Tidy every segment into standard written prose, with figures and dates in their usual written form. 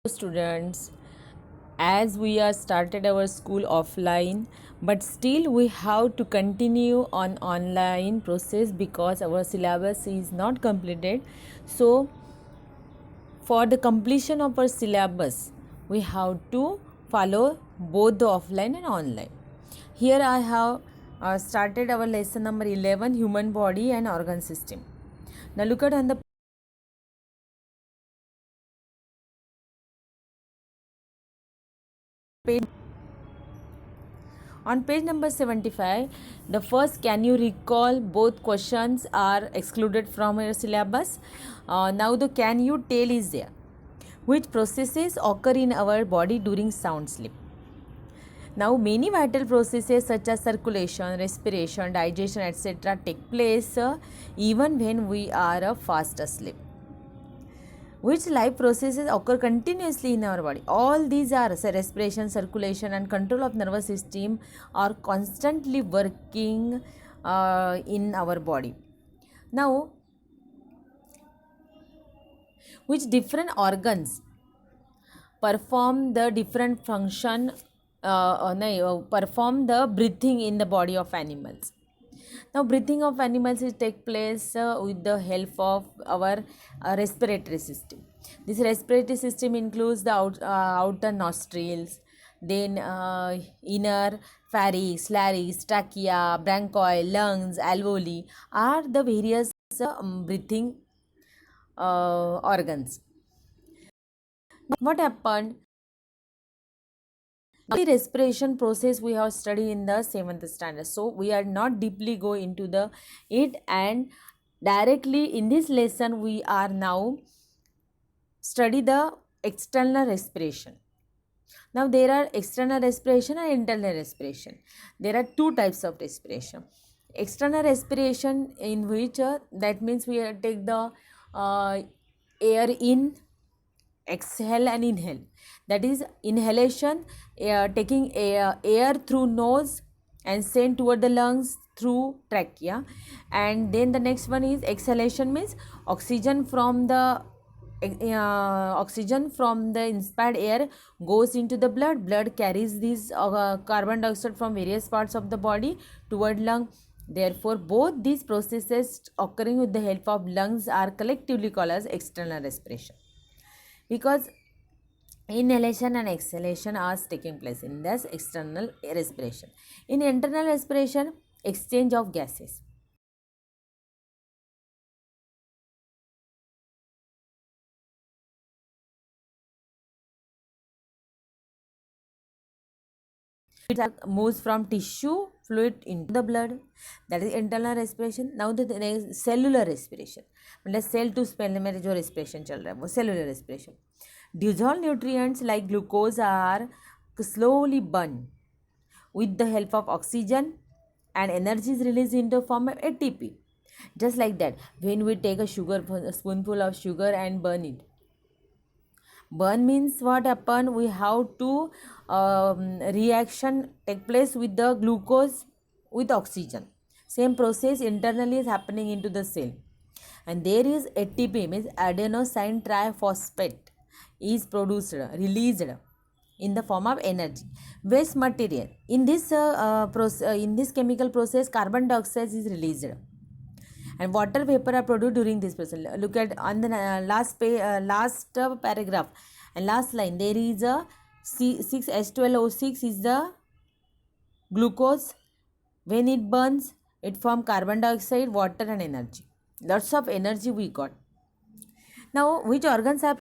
Students, as we are started our school offline, but still we have to continue on online process because our syllabus is not completed. So for the completion of our syllabus we have to follow both the offline and online. Here I have started our lesson number 11, human body and organ system. Now look at on the page. On page number 75, the first, can you recall, both questions are excluded from your syllabus. Now the can you tell is there. Which processes occur in our body during sound sleep? Now many vital processes such as circulation, respiration, digestion, etc. take place even when we are fast asleep. Which life processes occur continuously in our body? All these are respiration, circulation and control of nervous system are constantly working in our body. Now which different organs perform the different function perform the breathing in the body of animals? Now breathing of animals is take place with the help of our respiratory system. This respiratory system includes the outer nostrils, then inner pharynx, larynx, trachea, bronchi, lungs, alveoli are the various breathing organs. What happened? The respiration process we have studied in the 7th standard, so we are not deeply go into the it, and directly in this lesson we are now study the external respiration. Now there are external respiration and internal respiration. There are two types of respiration. External respiration, in which that means we take the air in, exhale and inhale. That is inhalation, taking air through nose and sent toward the lungs through trachea. And then the next one is exhalation, means oxygen from the inspired air goes into the blood carries this carbon dioxide from various parts of the body toward lung. Therefore both these processes occurring with the help of lungs are collectively called as external respiration, because inhalation and exhalation are taking place in this external respiration. In internal respiration, exchange of gases. It moves from tissue fluid into the blood. That is internal respiration. Now the next cellular respiration. मतलब cell to cell में जो respiration चल रहा है वो cellular respiration. Dissolved nutrients like glucose are slowly burned with the help of oxygen, and energy is released into form of ATP. Just like that, when we take a spoonful of sugar and burn it. Burn means what happen? We have to reaction take place with the glucose with oxygen. Same process internally is happening into the cell, and there is ATP, means adenosine triphosphate, is produced, released in the form of energy. Waste material in this in this chemical process, carbon dioxide is released and water vapor are produced during this process. Look at on the last paragraph and last line, there is a C6H12O6 is the glucose. When it burns, it forms carbon dioxide, water and energy. Lots of energy we got. Now which organs are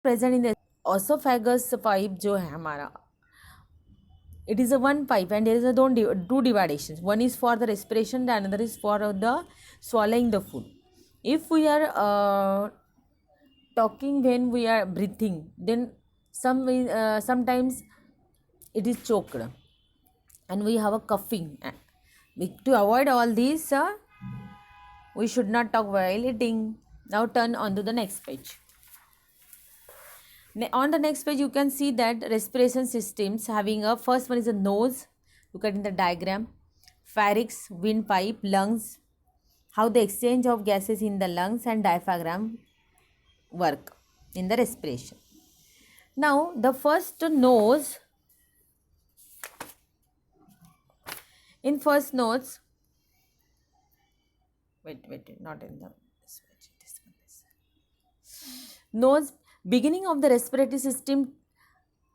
present in the esophagus pipe जो है हमारा, it is a one pipe and there is a two dividations. One is for the respiration, the another is for the swallowing the food. If we are talking when we are breathing, then sometimes it is choked and we have a coughing. To avoid all these, we should not talk while eating. Now turn on to the next page. On the next page you can see that respiration systems having a first one is a nose, Look at in the diagram. Pharynx, windpipe, lungs, how the exchange of gases in the lungs and diaphragm work in the respiration. Now, the first nose, in first nose, not in the nose, beginning of the respiratory system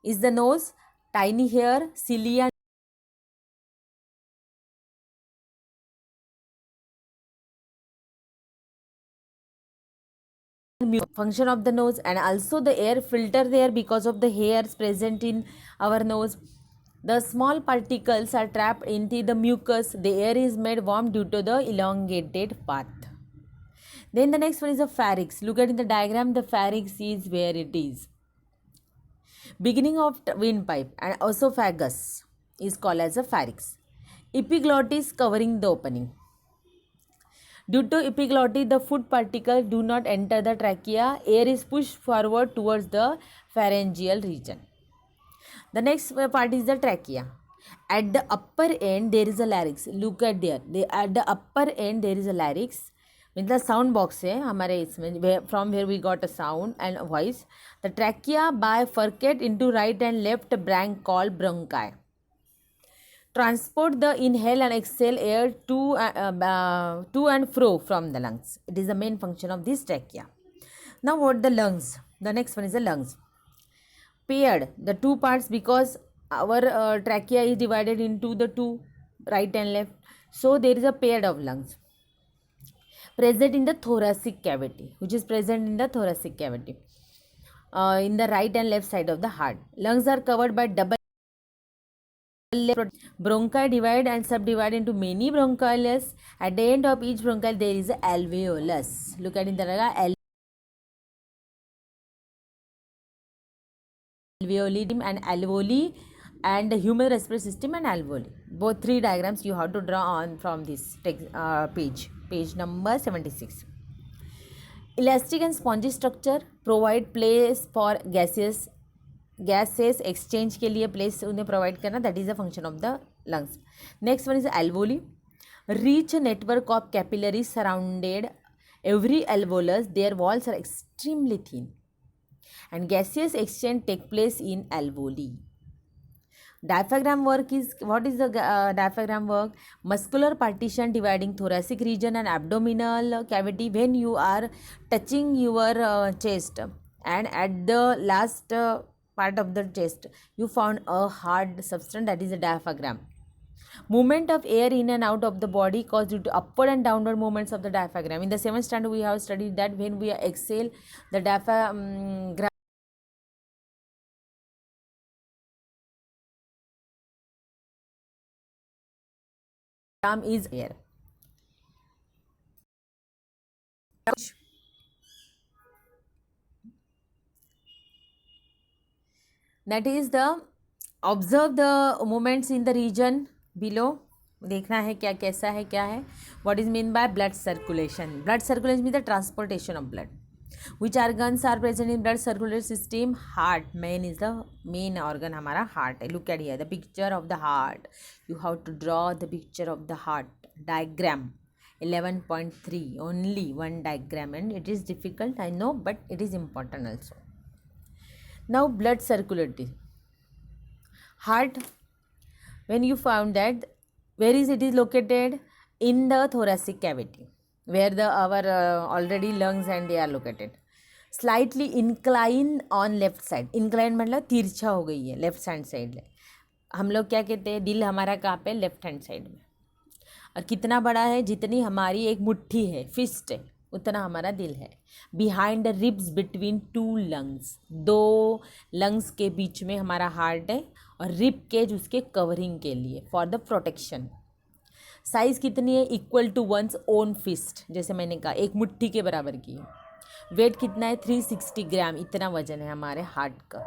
is the nose, tiny hair, cilia. Function of the nose, and also the air filter there because of the hairs present in our nose. The small particles are trapped into the mucus. The air is made warm due to the elongated path. Then the next one is the pharynx. Look at in the diagram, the pharynx is where it is. Beginning of windpipe and esophagus is called as a pharynx. Epiglottis covering the opening. Due to epiglottis, the food particles do not enter the trachea. Air is pushed forward towards the pharyngeal region. The next part is the trachea. At the upper end, there is a larynx. Look at there. At the upper end, there is a larynx. Means the sound box है हमारे इसमें, from where we got a sound and a voice. The trachea bifurcate into right and left branch called bronchi. Transport the inhale and exhale air to and fro from the lungs. It is the main function of this trachea. Now what the lungs? The next one is the lungs. Paired, the two parts, because our trachea is divided into the two, right and left. So there is a pair of lungs present in the thoracic cavity, which is present in the thoracic cavity in the right and left side of the heart. Lungs are covered by double bronchi, divide and subdivide into many bronchioles. At the end of each bronchiole there is a alveolus. Look at in the alveoli and alveoli, and the human respiratory system and alveoli. Both three diagrams you have to draw on from this page number 76. Elastic and spongy structure provide place for gases exchange के लिए place उन्हें provide करना, that is the function of the lungs. Next one is alveoli. Rich network of capillaries surrounded every alveolus. Their walls are extremely thin and gaseous exchange take place in alveoli. Diaphragm work is, what is the diaphragm work? Muscular partition dividing thoracic region and abdominal cavity. When you are touching your chest, and at the last part of the chest you found a hard substance, that is a diaphragm. Movement of air in and out of the body caused due to upward and downward movements of the diaphragm. In the 7th standard we have studied that when we exhale, the diaphragm is air. That is the observe the movements in the region below. देखना है क्या कैसा है क्या है. What is mean by blood circulation? Blood circulation means the transportation of blood. Which organs are present in blood circulatory system? Heart. Main is the main organ हमारा heart है. Look at here the picture of the heart. You have to draw the picture of the heart. Diagram 11.3. Only one diagram, and it is difficult, I know, but it is important also. Now blood circulatory. Heart, when you found that, where is it is located? In the thoracic cavity, where the our already lungs and they are located. Slightly incline on left side. Incline मतलब तिरछा हो गई है left hand side में. हम लोग क्या कहते हैं, दिल हमारा कहाँ पे? लेफ्ट हैंड साइड में. और कितना बड़ा है? जितनी हमारी एक मुट्ठी है, फिस्ट है, उतना हमारा दिल है. Behind the ribs between two lungs. दो लंग्स के बीच में हमारा हार्ट है, और रिब केज उसके कवरिंग के लिए, फॉर द प्रोटेक्शन. साइज़ कितनी है? Equal to one's own fist. जैसे मैंने कहा एक मुट्ठी के बराबर की है. वेट कितना है? 360 ग्राम. इतना वजन है हमारे हार्ट का.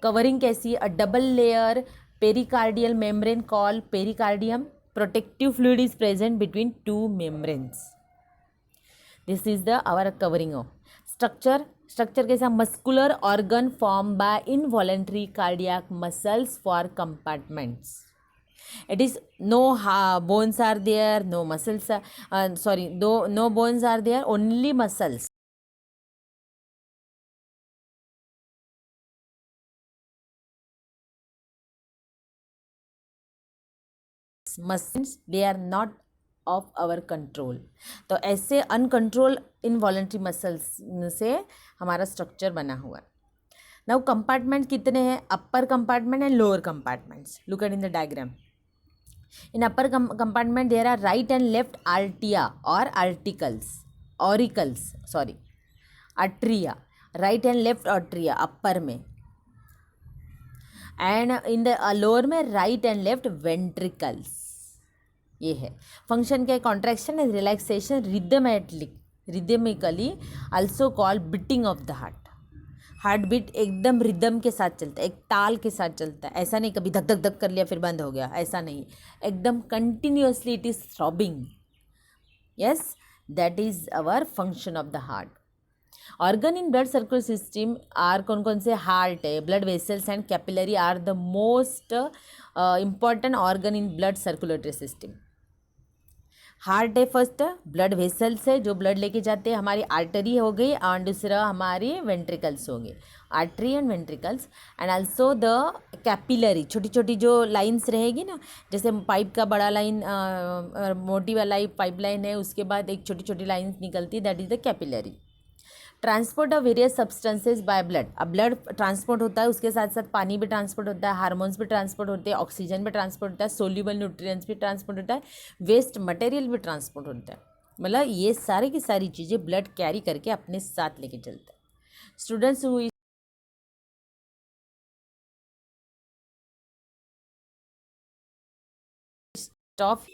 कवरिंग कैसी है? A double layer pericardial membrane call pericardium. Protective fluid is present between two membranes. This is the our covering of structure कैसा? Muscular organ form by involuntary cardiac muscles four compartments. It is no bones are there, no muscles are, sorry, though no bones are there, only muscles. Muscles, they are not of our control. तो ऐसे uncontrol involuntary muscles से हमारा structure बना हुआ है. Now compartment कितने हैं? Upper compartment and lower compartments. Look at in the diagram. In upper compartment there are right and left arteria or arteria, right and left arteria upper में, and in the lower में right and left ventricles. ये है function के contraction and relaxation rhythmically also call beating of the heart. Heart beat एकदम rhythm के साथ चलता है, एक ताल के साथ चलता है. ऐसा नहीं कभी धक धक धक कर लिया फिर बंद हो गया, ऐसा नहीं. एकदम continuously it is throbbing. Yes, that is our function of the heart. Organ in blood circulatory system are कौन कौन से? हार्ट है, blood vessels and capillary are the most important organ in blood circulatory system. Heart है first, blood vessels है जो blood लेके जाते हैं, हमारी आर्टरी हो गई, और दूसरा हमारी वेंट्रिकल्स हो गए, artery and ventricles. And also the capillary, छोटी छोटी जो लाइंस रहेगी ना, जैसे पाइप का बड़ा लाइन, मोटी वाला पाइप लाइन है, उसके बाद एक छोटी छोटी लाइंस निकलती है, that is the capillary. Transport of various substances by blood. अब ब्लड ट्रांसपोर्ट होता है, उसके साथ साथ पानी भी ट्रांसपोर्ट होता है, हार्मोन्स भी ट्रांसपोर्ट होते हैं, ऑक्सीजन भी ट्रांसपोर्ट होता है, सोल्यूबल न्यूट्रिएंट्स भी ट्रांसपोर्ट होता है, वेस्ट मटेरियल भी ट्रांसपोर्ट होता है. मतलब ये सारी की सारी चीज़ें ब्लड कैरी करके अपने साथ लेके चलता है. Students who stop